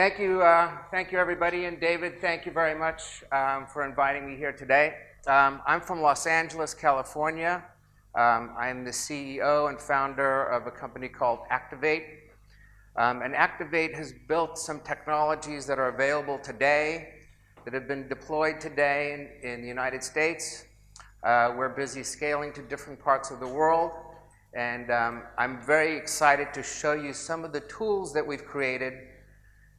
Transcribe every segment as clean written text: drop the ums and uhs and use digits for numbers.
Thank you everybody, and David, thank you very much for inviting me here today. I'm from Los Angeles, California. I'm the CEO and founder of a company called Actv8. And Actv8 has built some technologies that are available today, that have been deployed today in the United States. We're busy scaling to different parts of the world, and I'm very excited to show you some of the tools that we've created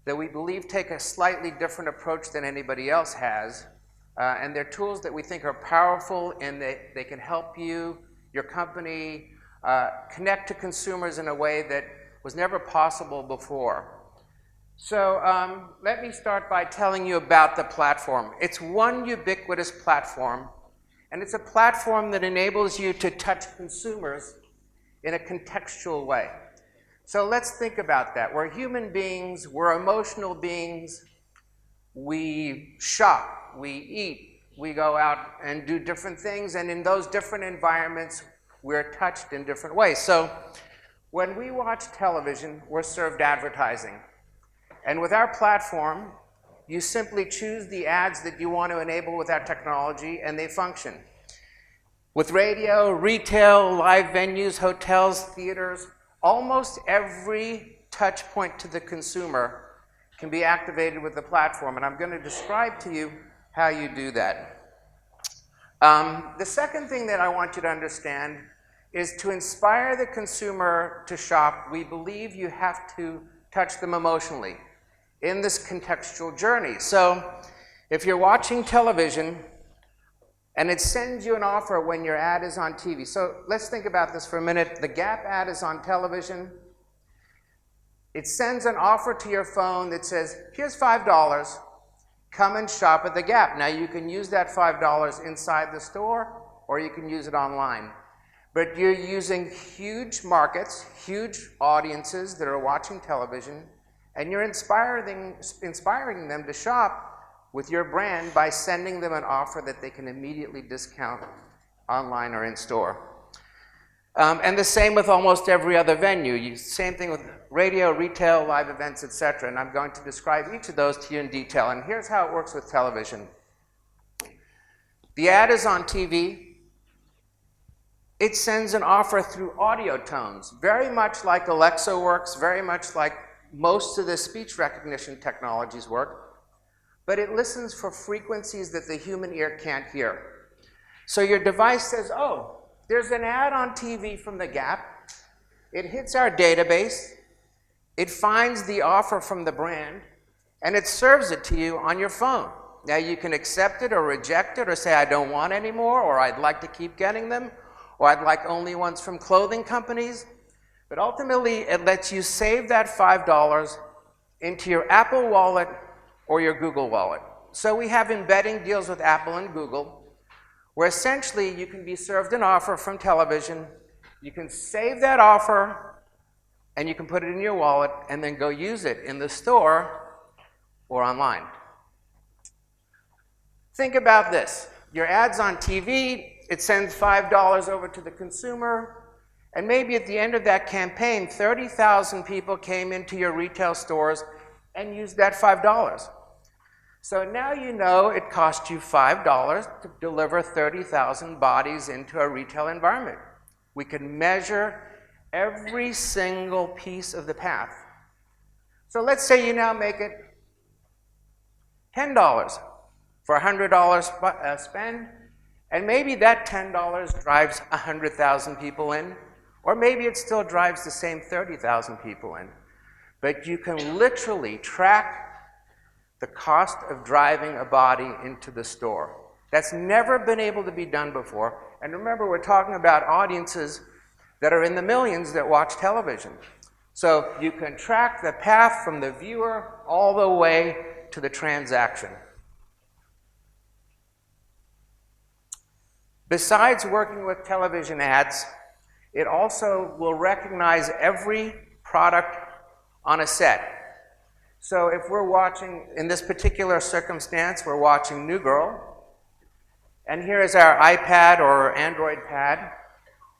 that we believe take a slightly different approach than anybody else has. And they're tools that we think are powerful, and they can help you, your company, connect to consumers in a way that was never possible before. So let me start by telling you about the platform. It's one ubiquitous platform, and it's a platform that enables you to touch consumers in a contextual way. So let's think about that. We're human beings, we're emotional beings, we shop, we eat, we go out and do different things, and in those different environments, we're touched in different ways. So when we watch television, we're served advertising. And with our platform, you simply choose the ads that you want to enable with our technology, and they function. With radio, retail, live venues, hotels, theaters, almost every touch point to the consumer can be activated with the platform, and I'm going to describe to you how you do that. The second thing that I want you to understand is to inspire the consumer to shop, we believe you have to touch them emotionally in this contextual journey. So if you're watching television and it sends you an offer when your ad is on TV. So let's think about this for a minute. The Gap ad is on television. It sends an offer to your phone that says, here's $5, come and shop at the Gap. Now you can use that $5 inside the store, or you can use it online. But you're using huge markets, huge audiences that are watching television, and you're inspiring them to shop with your brand by sending them an offer that they can immediately discount online or in store. And the same with almost every other venue. Same thing with radio, retail, live events, etc. And I'm going to describe each of those to you in detail. And here's how it works with television. The ad is on TV. It sends an offer through audio tones, very much like Alexa works, very much like most of the speech recognition technologies work. But it listens for frequencies that the human ear can't hear. So your device says, oh, there's an ad on TV from the Gap. It hits our database. It finds the offer from the brand, and it serves it to you on your phone. Now you can accept it or reject it or say, I don't want any more, or I'd like to keep getting them, or I'd like only ones from clothing companies. But ultimately, it lets you save that $5 into your Apple Wallet or your Google Wallet. So we have embedding deals with Apple and Google, where essentially you can be served an offer from television, you can save that offer, and you can put it in your wallet and then go use it in the store or online. Think about this. Your ad's on TV, it sends $5 over to the consumer, and maybe at the end of that campaign, 30,000 people came into your retail stores and used that $5. So now you know it cost you $5 to deliver 30,000 bodies into a retail environment. We can measure every single piece of the path. So let's say you now make it $10 for $100 spend, and maybe that $10 drives 100,000 people in, or maybe it still drives the same 30,000 people in. But you can literally track the cost of driving a body into the store. That's never been able to be done before. And remember, we're talking about audiences that are in the millions that watch television. So you can track the path from the viewer all the way to the transaction. Besides working with television ads, it also will recognize every product on a set. So if we're watching, in this particular circumstance, we're watching New Girl, and here is our iPad or Android pad.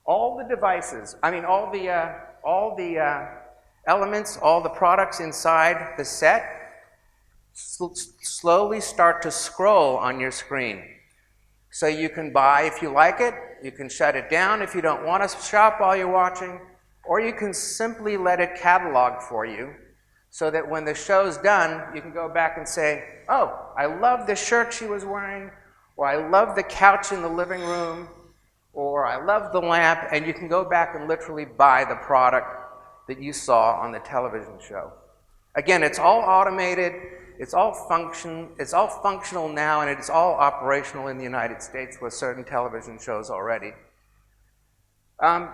All the devices, all the elements, all the products inside the set slowly start to scroll on your screen. So you can buy if you like it, you can shut it down if you don't want to shop while you're watching, or you can simply let it catalog for you so that when the show's done, you can go back and say, oh, I love the shirt she was wearing, or I love the couch in the living room, or I love the lamp, and you can go back and literally buy the product that you saw on the television show. Again, it's all automated, it's all functional now, and it's all operational in the United States with certain television shows already.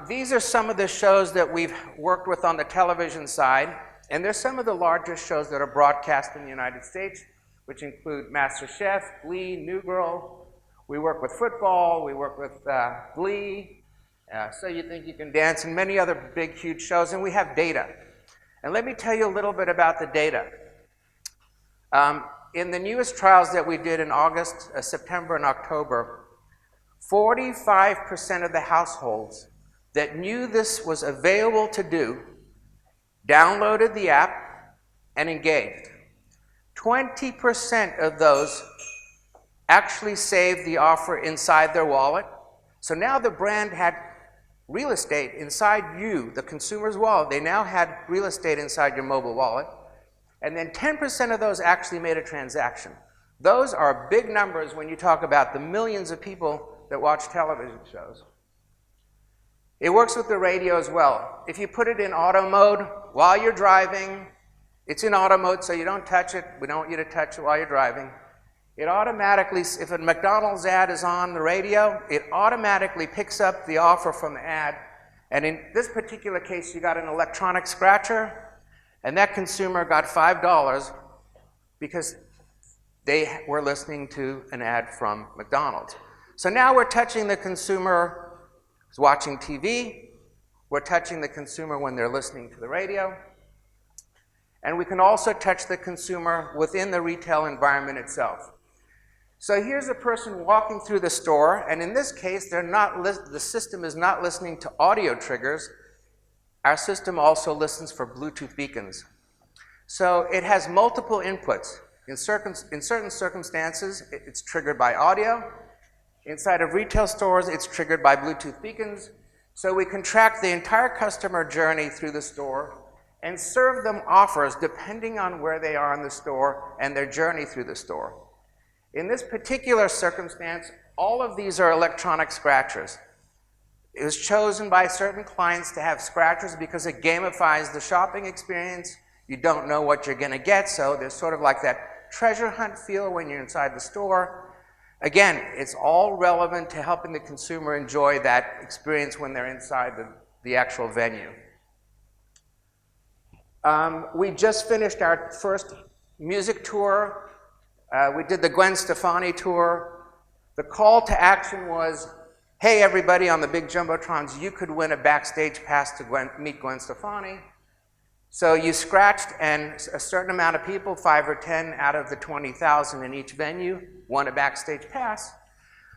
These are some of the shows that we've worked with on the television side, and they're some of the largest shows that are broadcast in the United States, which include MasterChef, Glee, New Girl. We work with football, we work with Glee, So You Think You Can Dance, and many other big, huge shows, and we have data. And let me tell you a little bit about the data. In the newest trials that we did in August, September, and October, 45% of the households that knew this was available to do downloaded the app and engaged. 20% of those actually saved the offer inside their wallet. So now the brand had real estate inside you, the consumer's wallet. They now had real estate inside your mobile wallet. And then 10% of those actually made a transaction. Those are big numbers when you talk about the millions of people that watch television shows. It works with the radio as well. If you put it in auto mode while you're driving, it's in auto mode so you don't touch it. We don't want you to touch it while you're driving. It automatically, if a McDonald's ad is on the radio, it automatically picks up the offer from the ad. And in this particular case, you got an electronic scratcher, and that consumer got $5 because they were listening to an ad from McDonald's. So now we're touching the consumer who's watching TV. We're touching the consumer when they're listening to the radio. And we can also touch the consumer within the retail environment itself. So here's a person walking through the store, and in this case, the system is not listening to audio triggers. Our system also listens for Bluetooth beacons. So it has multiple inputs. In certain circumstances, it's triggered by audio. Inside of retail stores, it's triggered by Bluetooth beacons. So we can track the entire customer journey through the store and serve them offers depending on where they are in the store and their journey through the store. In this particular circumstance, all of these are electronic scratchers. It was chosen by certain clients to have scratchers because it gamifies the shopping experience. You don't know what you're going to get, so there's sort of like that treasure hunt feel when you're inside the store. Again, it's all relevant to helping the consumer enjoy that experience when they're inside the actual venue. We just finished our first music tour. We did the Gwen Stefani tour. The call to action was, hey everybody on the big Jumbotrons, you could win a backstage pass to meet Gwen Stefani. So you scratched, and a certain amount of people, 5 or 10 out of the 20,000 in each venue, won a backstage pass.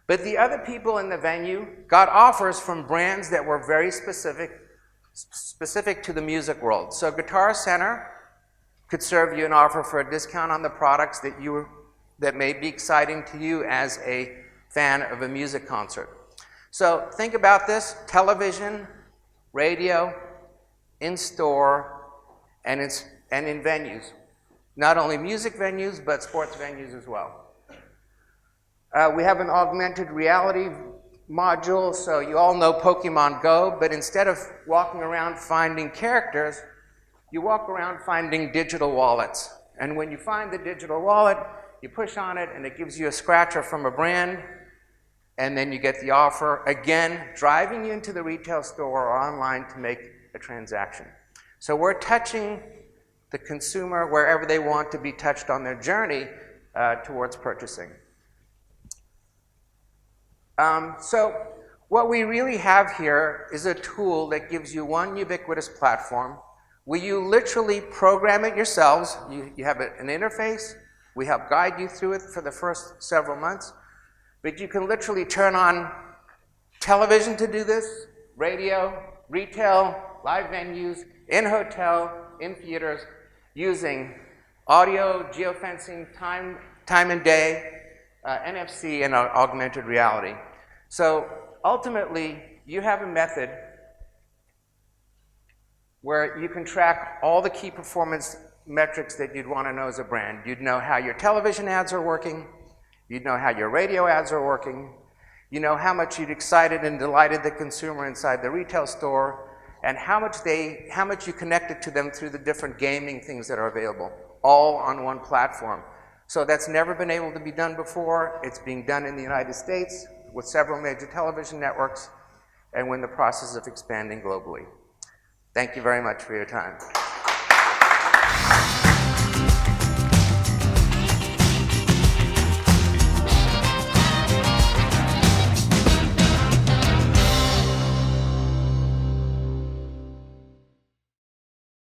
But the other people in the venue got offers from brands that were very specific to the music world. So Guitar Center could serve you an offer for a discount on the products that may be exciting to you as a fan of a music concert. So think about this: television, radio, in-store, and in venues. Not only music venues, but sports venues as well. We have an augmented reality module, so you all know Pokemon Go, but instead of walking around finding characters, you walk around finding digital wallets. And when you find the digital wallet, you push on it, and it gives you a scratcher from a brand, and then you get the offer, again, driving you into the retail store or online to make a transaction. So we're touching the consumer wherever they want to be touched on their journey towards purchasing. So what we really have here is a tool that gives you one ubiquitous platform where you literally program it yourselves. You have an interface. We help guide you through it for the first several months. But you can literally turn on television to do this, radio, retail, live venues, in hotel, in theaters, using audio, geofencing, time and day, NFC, and augmented reality. So ultimately, you have a method where you can track all the key performance metrics that you'd want to know as a brand. You'd know how your television ads are working, you'd know how your radio ads are working, you know how much you'd excited and delighted the consumer inside the retail store, and how much you connected to them through the different gaming things that are available, all on one platform. So that's never been able to be done before. It's being done in the United States with several major television networks, and we're in the process of expanding globally. Thank you very much for your time.